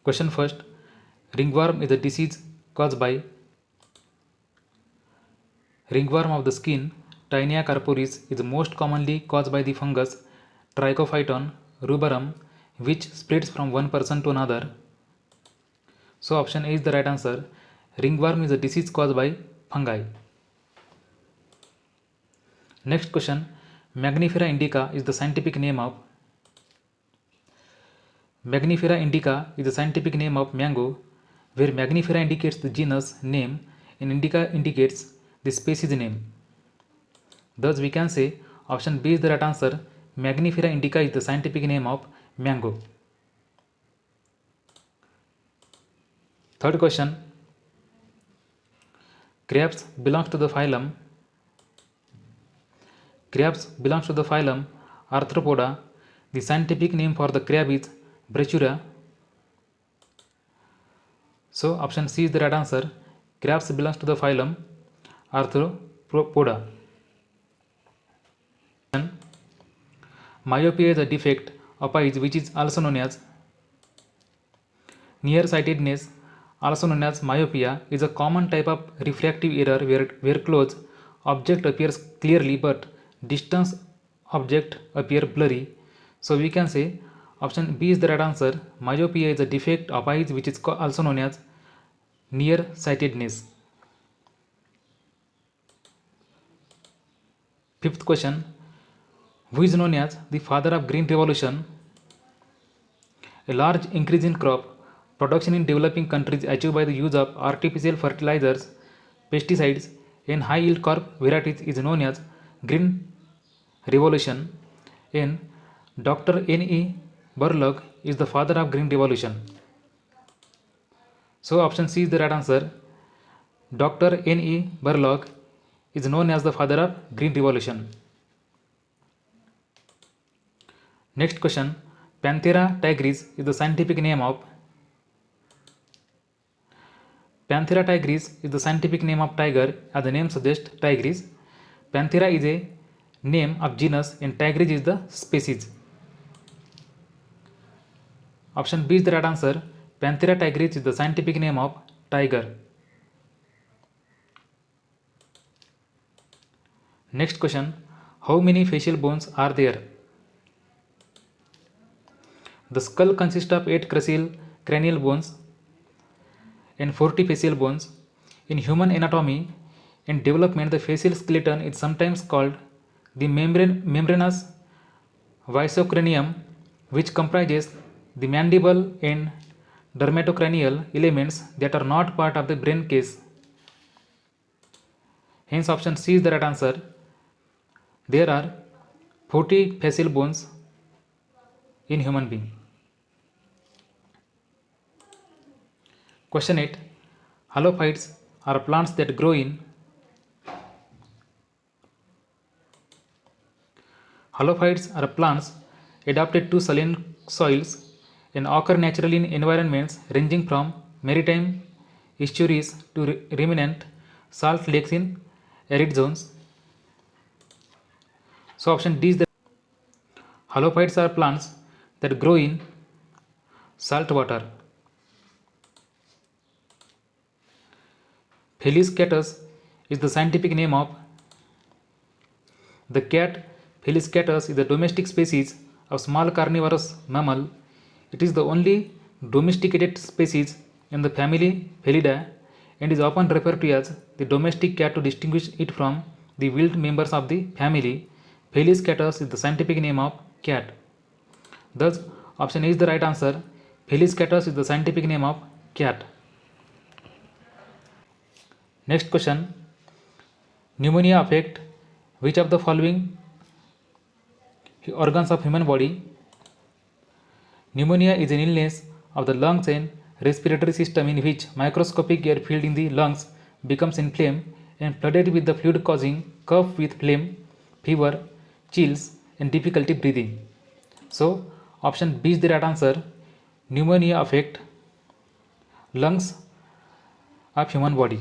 Question first. Ringworm is a disease caused by ringworm of the skin. Tinea corporis is most commonly caused by the fungus Trichophyton ruberum, which spreads from one person to another. So option A is the right answer. Ringworm is a disease caused by fungi. Next question. Magnifera indica is the scientific name of Magnifera indica is the scientific name of mango, where Magnifera indicates the genus name and indica indicates the species name. Thus we can say option B is the right answer. Magnifera indica is the scientific name of mango. Third question. Crabs belongs to the phylum Arthropoda. The scientific name for the crab is Brachyura. So option C is the right answer. Crabs belongs to the phylum Arthropoda. Myopia is a defect of eyes which is also known as nearsightedness, also known as myopia, is a common type of refractive error where close object appears clearly but distance object appear blurry. So we can say option B is the right answer. Myopia is a defect of eyes which is also known as nearsightedness. Fifth question. Who is known as the father of green revolution? A large increase in crop production in developing countries achieved by the use of artificial fertilizers, pesticides, and high yield crop varieties is known as green revolution. And Dr. N.E. Borlaug is the father of green revolution. So option C is the right answer. Dr. N.E. Borlaug is known as the father of green revolution. Next question. Panthera tigris is the scientific name of tiger, as the name suggests, tigris. Panthera is a name of genus and tigris is the species. Option B is the right answer. Panthera tigris is the scientific name of tiger. Next question. How many facial bones are there? The skull consists of 8 cranial bones and 40 facial bones. In human anatomy and development, the facial skeleton is sometimes called the membranous viscocranium, which comprises the mandible and dermatocranial elements that are not part of the brain case. Hence option C is the right answer. There are 40 facial bones in human being. Question 8. Halophytes are plants that grow in Halophytes are plants adapted to saline soils and occur naturally in environments ranging from maritime estuaries to remnant salt lakes in arid zones. So option D is the Halophytes are plants that grow in salt water. Felis catus is the scientific name of the cat. Felis catus is a domestic species of small carnivorous mammal. It is the only domesticated species in the family Felidae and is often referred to as the domestic cat to distinguish it from the wild members of the family. Felis catus is the scientific name of cat. Thus, option A is the right answer. Felis catus is the scientific name of cat. Next question. Pneumonia affect which of the following organs of human body? Pneumonia is an illness of the lungs and respiratory system in which microscopic air filled in the lungs becomes inflamed and flooded with the fluid, causing cough with phlegm, fever, chills, and difficulty breathing. So option B is the right answer. Pneumonia affect lungs of human body.